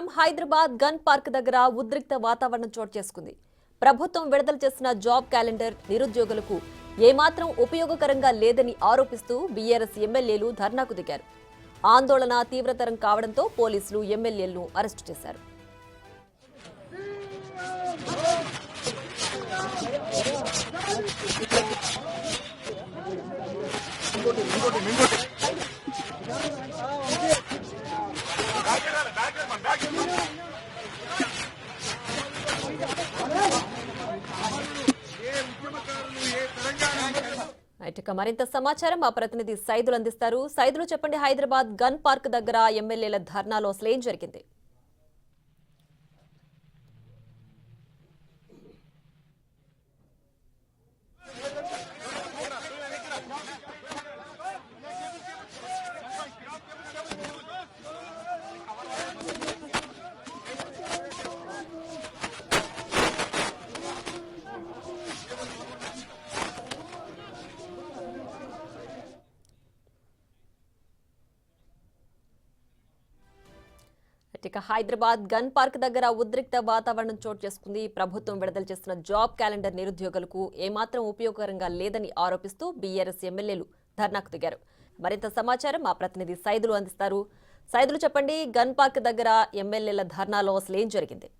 సమాచారం Hyderabad gun park దగ్గర ఉద్రిక్త వాతావరణం చోటు చేసుకుంది. ప్రభుత్వం విడుదల చేసిన జాబ్ క్యాలెండర్ నిరుద్యోగులకు ఏమాత్రం ఉపయోగకరంగా లేదని ఆరోపిస్తూ బీఆర్ఎస్ ఎమ్మెల్యేలు ధర్నాకు దిగారు. ఆందోళన తీవ్రతరం కావడంతో పోలీసులు ఎమ్మెల్యేలను అరెస్టు చేశారు. మరింత సమాచారం మా ప్రతినిధి సైదులు అందిస్తారు. సైదులు చెప్పండి, హైదరాబాద్ గన్ పార్క్ దగ్గర ఎమ్మెల్యేల ధర్నాలో అసలు ఏం జరిగింది? హైదరాబాద్ గన్ పార్క్ దగ్గర ఉద్రిక్త వాతావరణం చోటు చేసుకుంది. ప్రభుత్వం విడుదల చేస్తున్న జాబ్ క్యాలెండర్ నిరుద్యోగులకు ఏమాత్రం ఉపయోగకరంగా లేదని ఆరోపిస్తూ బీఆర్ఎస్ ఎమ్మెల్యేలు ధర్నాకు దిగారు. మరింత సమాచారం మా ప్రతినిధి సైదులు అందిస్తారు. సైదులు చెప్పండి, గన్ పార్క్ దగ్గర ఎమ్మెల్యేల ధర్నాలో అసలు ఏం జరిగింది?